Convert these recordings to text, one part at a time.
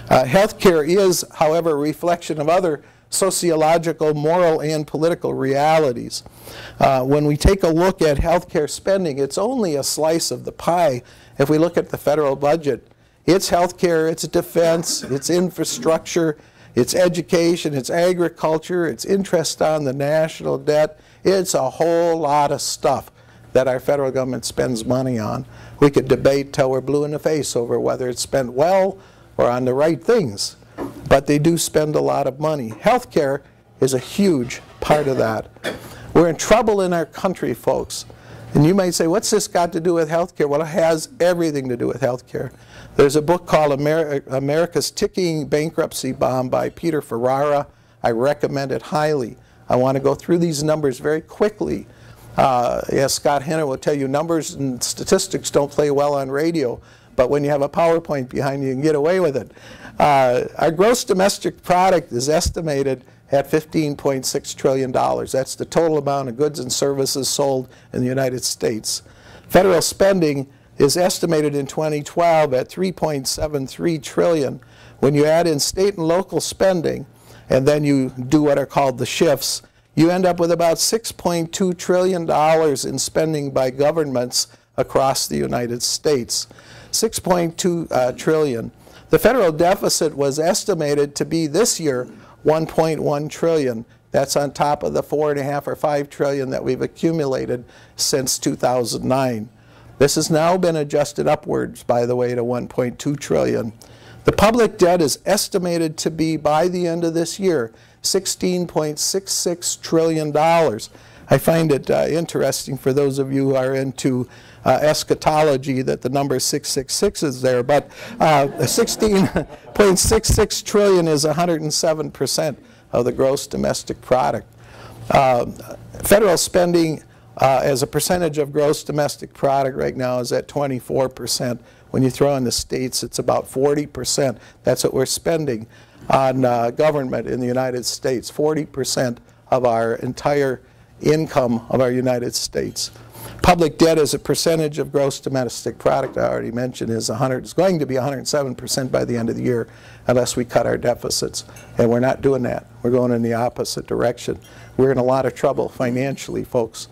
Healthcare is, however, a reflection of other sociological, moral, and political realities. When we take a look at healthcare spending, it's only a slice of the pie. If we look at the federal budget, it's healthcare, it's defense, it's infrastructure, it's education, it's agriculture, it's interest on the national debt. It's a whole lot of stuff that our federal government spends money on. We could debate till we're blue in the face over whether it's spent well or on the right things, but they do spend a lot of money. Healthcare is a huge part of that. We're in trouble in our country, folks. And you might say, what's this got to do with healthcare? Well, it has everything to do with healthcare. There's a book called America's Ticking Bankruptcy Bomb by Peter Ferrara. I recommend it highly. I want to go through these numbers very quickly. As Scott Henner will tell you, numbers and statistics don't play well on radio, but when you have a PowerPoint behind you, you can get away with it. Our gross domestic product is estimated at $15.6 trillion. That's the total amount of goods and services sold in the United States. Federal spending is estimated in 2012 at $3.73 trillion. When you add in state and local spending, and then you do what are called the shifts, you end up with about $6.2 trillion in spending by governments across the United States. 6.2 trillion. The federal deficit was estimated to be this year 1.1 trillion. That's on top of the 4.5 or 5 trillion that we've accumulated since 2009. This has now been adjusted upwards, by the way, to 1.2 trillion. The public debt is estimated to be, by the end of this year, $16.66 trillion. I find it interesting for those of you who are into eschatology that the number 666 is there, but 16.66 trillion is 107% of the gross domestic product. Federal spending as a percentage of gross domestic product right now is at 24%. When you throw in the states, it's about 40%. That's what we're spending on government in the United States, 40% of our entire income of our United States. Public debt as a percentage of gross domestic product, I already mentioned, is going to be 107% by the end of the year unless we cut our deficits. And we're not doing that. We're going in the opposite direction. We're in a lot of trouble financially, folks.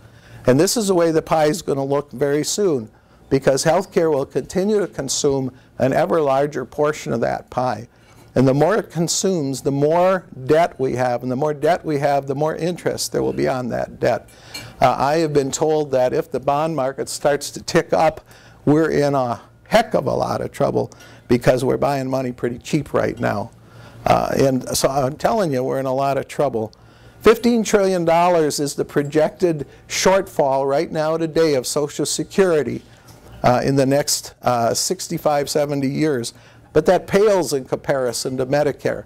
And this is the way the pie is going to look very soon, because healthcare will continue to consume an ever larger portion of that pie. And the more it consumes, the more debt we have. And the more debt we have, the more interest there will be on that debt. I have been told that if the bond market starts to tick up, we're in a heck of a lot of trouble because we're buying money pretty cheap right now. And so I'm telling you, we're in a lot of trouble. $15 trillion is the projected shortfall right now today of Social Security in the next 65, 70 years. But that pales in comparison to Medicare.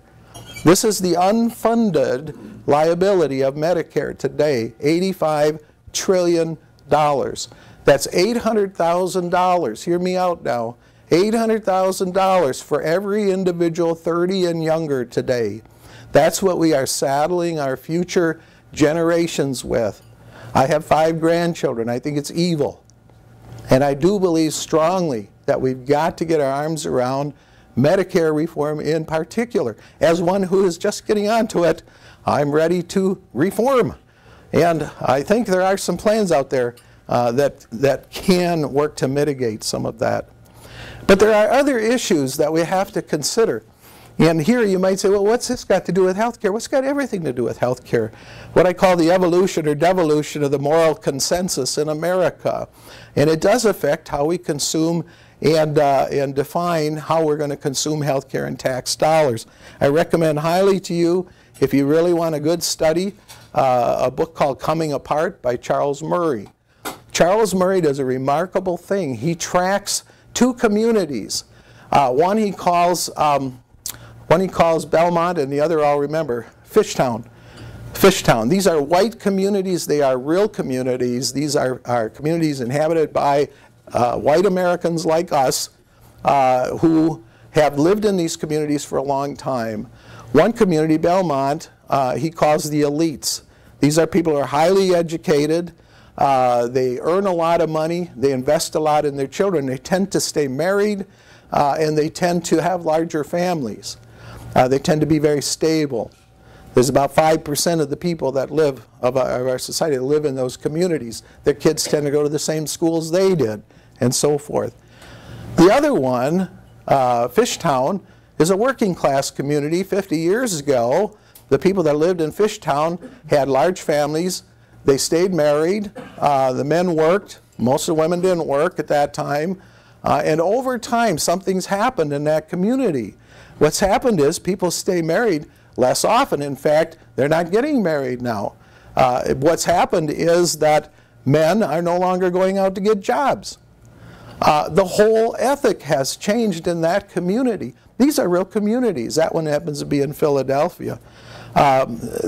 This is the unfunded liability of Medicare today, $85 trillion. That's $800,000, hear me out now, $800,000 for every individual 30 and younger today. That's what we are saddling our future generations with. I have 5 grandchildren. I think it's evil. And I do believe strongly that we've got to get our arms around Medicare reform in particular. As one who is just getting onto it, I'm ready to reform. And I think there are some plans out there that can work to mitigate some of that. But there are other issues that we have to consider. And here you might say, well, what's this got to do with health care? Well, it's got everything to do with health care. What I call the evolution or devolution of the moral consensus in America. And it does affect how we consume and define how we're going to consume health care and tax dollars. I recommend highly to you, if you really want a good study, a book called Coming Apart by Charles Murray. Charles Murray does a remarkable thing. He tracks 2 communities. One he calls Belmont, and the other I'll remember, Fishtown. Fishtown. These are white communities. They are real communities. These are communities inhabited by white Americans like us who have lived in these communities for a long time. One community, Belmont, he calls the elites. These are people who are highly educated. They earn a lot of money. They invest a lot in their children. They tend to stay married. and they tend to have larger families. They tend to be very stable. There's about 5% of the people that live, of our society, that live in those communities. Their kids tend to go to the same schools they did, and so forth. The other one, Fishtown, is a working class community. 50 years ago, the people that lived in Fishtown had large families. They stayed married. The men worked. Most of the women didn't work at that time. And over time, something's happened in that community. What's happened is people stay married less often. In fact, they're not getting married now. What's happened is that men are no longer going out to get jobs. The whole ethic has changed in that community. These are real communities. That one happens to be in Philadelphia.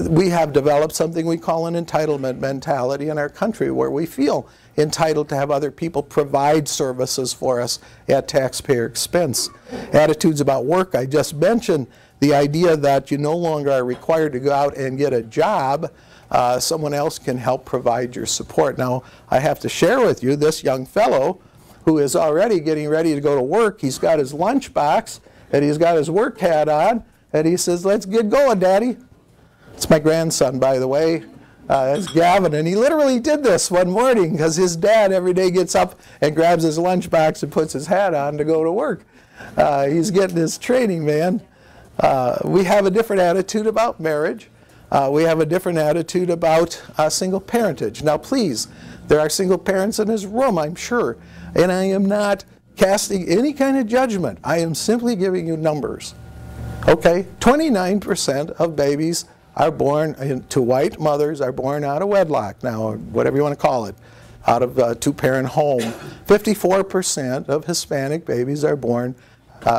We have developed something we call an entitlement mentality in our country, where we feel entitled to have other people provide services for us at taxpayer expense. Attitudes about work, I just mentioned the idea that you no longer are required to go out and get a job. Someone else can help provide your support. Now, I have to share with you this young fellow who is already getting ready to go to work. He's got his lunchbox and he's got his work hat on, and he says, "Let's get going, Daddy." It's my grandson, by the way. That's Gavin, and he literally did this one morning because his dad every day gets up and grabs his lunchbox and puts his hat on to go to work. He's getting his training, man. We have a different attitude about marriage. We have a different attitude about single parentage. Now, please, there are single parents in this room, I'm sure, and I am not casting any kind of judgment. I am simply giving you numbers. Okay, 29% of babies are born to white mothers, are born out of wedlock now, or whatever you want to call it, out of a two-parent home. 54% of Hispanic babies are born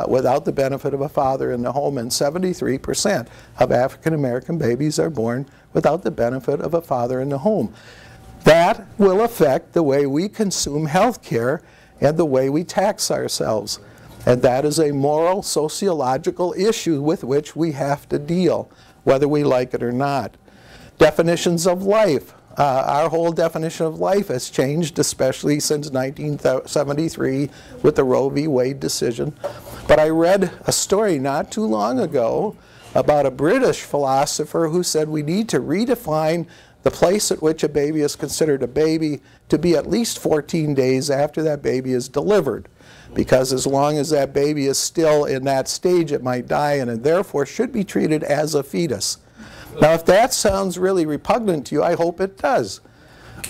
without the benefit of a father in the home, and 73% of African-American babies are born without the benefit of a father in the home. That will affect the way we consume health care and the way we tax ourselves. And that is a moral, sociological issue with which we have to deal, whether we like it or not. Definitions of life. Our whole definition of life has changed, especially since 1973 with the Roe v. Wade decision. But I read a story not too long ago about a British philosopher who said we need to redefine the place at which a baby is considered a baby to be at least 14 days after that baby is delivered. Because as long as that baby is still in that stage, it might die, and it therefore should be treated as a fetus. Now, if that sounds really repugnant to you, I hope it does.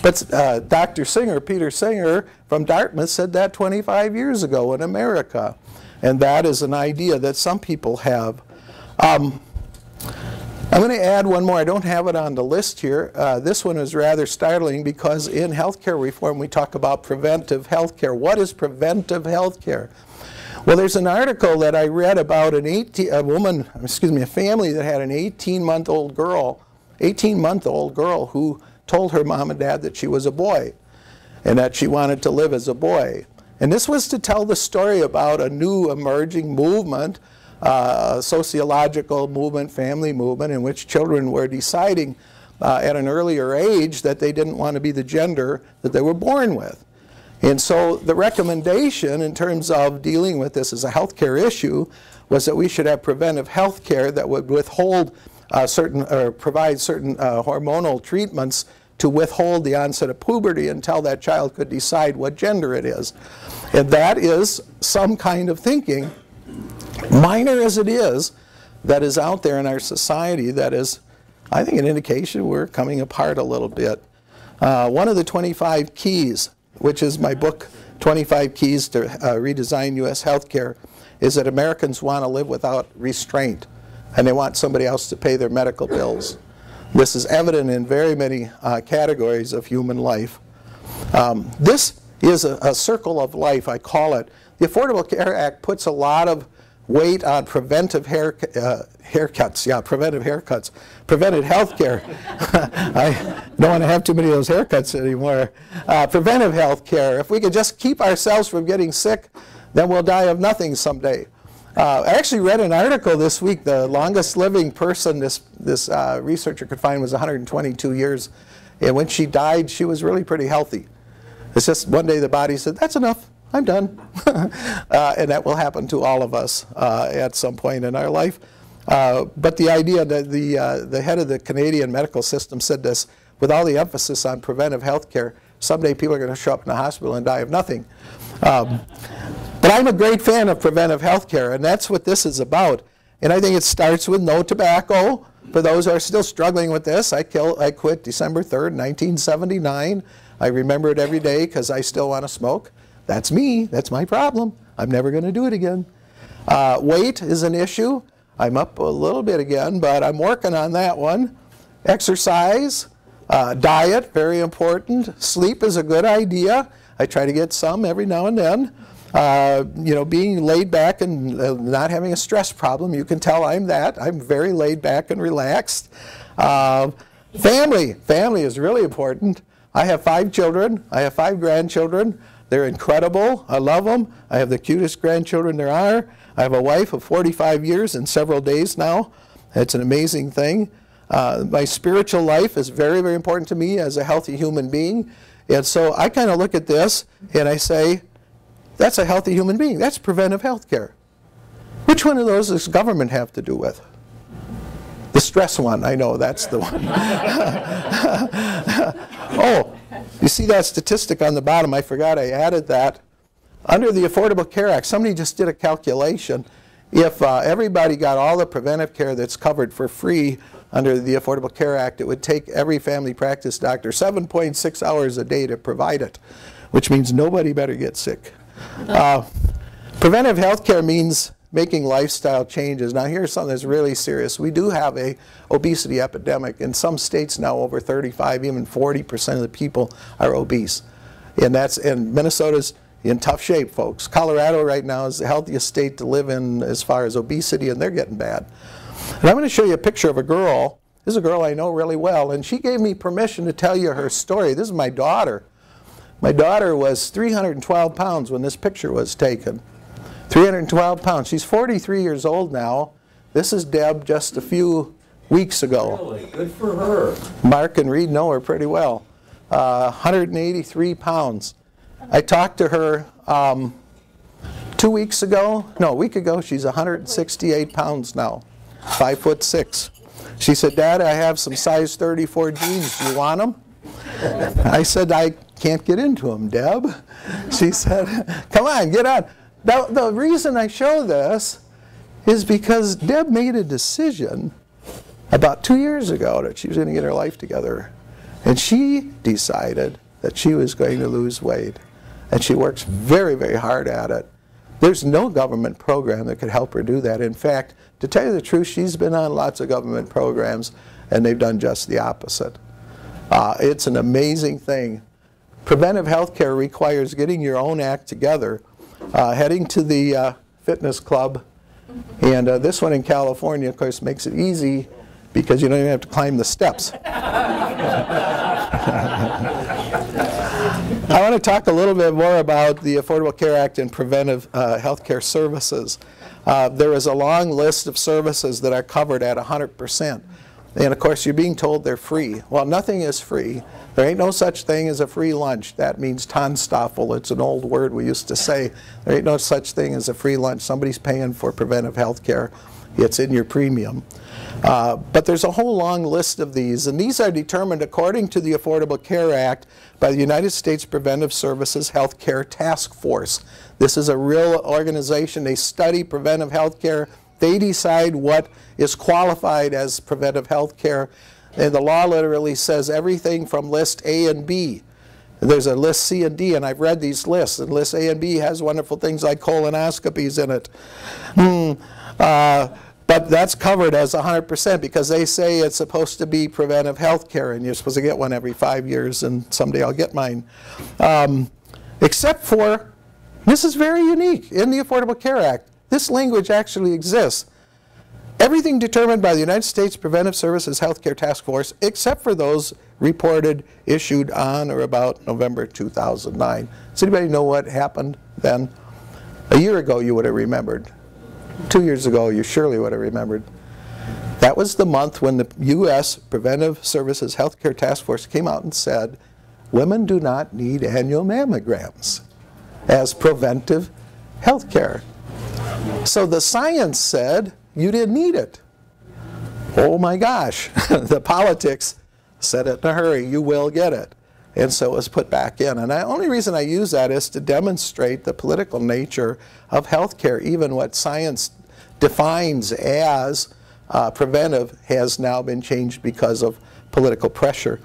But Dr. Singer, Peter Singer from Dartmouth, said that 25 years ago in America. And that is an idea that some people have. I'm going to add one more. I don't have it on the list here. This one is rather startling because in healthcare reform we talk about preventive healthcare. What is preventive healthcare? Well, there's an article that I read about a family that had an 18-month-old girl who told her mom and dad that she was a boy and that she wanted to live as a boy. And this was to tell the story about a new emerging movement, a sociological movement, family movement, in which children were deciding at an earlier age that they didn't want to be the gender that they were born with. And so the recommendation in terms of dealing with this as a healthcare issue was that we should have preventive health care that would withhold provide certain hormonal treatments to withhold the onset of puberty until that child could decide what gender it is. And that is some kind of thinking, minor as it is, that is out there in our society that is, I think, an indication we're coming apart a little bit. One of the 25 keys, which is my book, 25 Keys to Redesign U.S. Healthcare, is that Americans want to live without restraint, and they want somebody else to pay their medical bills. This is evident in very many categories of human life. This is a circle of life, I call it. The Affordable Care Act puts a lot of weight on preventive preventive health care. I don't want to have too many of those haircuts anymore. Preventive health care. If we could just keep ourselves from getting sick, then we'll die of nothing someday. I actually read an article this week. The longest living person this researcher could find was 122 years. And when she died, she was really pretty healthy. It's just one day the body said, that's enough. I'm done. And that will happen to all of us at some point in our life. But the idea that the head of the Canadian medical system said this, with all the emphasis on preventive health care, someday people are going to show up in the hospital and die of nothing. But I'm a great fan of preventive health care, and that's what this is about. And I think it starts with no tobacco. For those who are still struggling with this, I quit December 3rd, 1979. I remember it every day because I still want to smoke. That's me. That's my problem. I'm never going to do it again. Weight is an issue. I'm up a little bit again, but I'm working on that one. Exercise, diet, very important. Sleep is a good idea. I try to get some every now and then. You know, being laid back and not having a stress problem, you can tell I'm that. I'm very laid back and relaxed. Family is really important. I have 5 children. I have 5 grandchildren. They're incredible. I love them. I have the cutest grandchildren there are. I have a wife of 45 years and several days now. It's an amazing thing. My spiritual life is very, very important to me as a healthy human being. And so I kind of look at this and I say, that's a healthy human being. That's preventive health care. Which one of those does government have to do with? The stress one, I know, that's the one. Oh, you see that statistic on the bottom? I forgot I added that. Under the Affordable Care Act, somebody just did a calculation. If everybody got all the preventive care that's covered for free under the Affordable Care Act, it would take every family practice doctor 7.6 hours a day to provide it, which means nobody better get sick. Preventive health care means making lifestyle changes. Now here's something that's really serious. We do have a obesity epidemic. In some states now, over 35, even 40% of the people are obese. And Minnesota's in tough shape, folks. Colorado right now is the healthiest state to live in as far as obesity, and they're getting bad. And I'm going to show you a picture of a girl. This is a girl I know really well, and she gave me permission to tell you her story. This is my daughter. My daughter was 312 pounds when this picture was taken. 312 pounds. She's 43 years old now. This is Deb just a few weeks ago. Really? Good for her. Mark and Reed know her pretty well. 183 pounds. I talked to her 2 weeks ago. No, a week ago. She's 168 pounds now. 5'6". She said, Dad, I have some size 34 jeans. Do you want them? I said, I can't get into them, Deb. She said, come on, get on. Now, the reason I show this is because Deb made a decision about 2 years ago that she was going to get her life together. And she decided that she was going to lose weight. And she works very, very hard at it. There's no government program that could help her do that. In fact, to tell you the truth, she's been on lots of government programs, and they've done just the opposite. It's an amazing thing. Preventive health care requires getting your own act together, heading to the fitness club, and this one in California, of course, makes it easy because you don't even have to climb the steps. I want to talk a little bit more about the Affordable Care Act and preventive health care services. There is a long list of services that are covered at 100%. And of course, you're being told they're free. Well, nothing is free. There ain't no such thing as a free lunch. That means Tonstoffel. It's an old word we used to say. There ain't no such thing as a free lunch. Somebody's paying for preventive health care. It's in your premium. But there's a whole long list of these, and these are determined according to the Affordable Care Act by the United States Preventive Services Health Care Task Force. This is a real organization. They study preventive health care. They decide what is qualified as preventive health care. And the law literally says everything from list A and B. There's a list C and D, and I've read these lists. And list A and B has wonderful things like colonoscopies in it. But that's covered as 100% because they say it's supposed to be preventive health care, and you're supposed to get one every 5 years, and someday I'll get mine. Except for, this is very unique in the Affordable Care Act. This language actually exists. Everything determined by the United States Preventive Services Health Care Task Force, except for those reported issued on or about November 2009. Does anybody know what happened then? A year ago, you would have remembered. 2 years ago, you surely would have remembered. That was the month when the U.S. Preventive Services Health Care Task Force came out and said, women do not need annual mammograms. as preventive health care. So the science said you didn't need it. Oh my gosh, the politics said it in a hurry, you will get it. And so it was put back in. And the only reason I use that is to demonstrate the political nature of health care. Even what science defines as preventive has now been changed because of political pressure.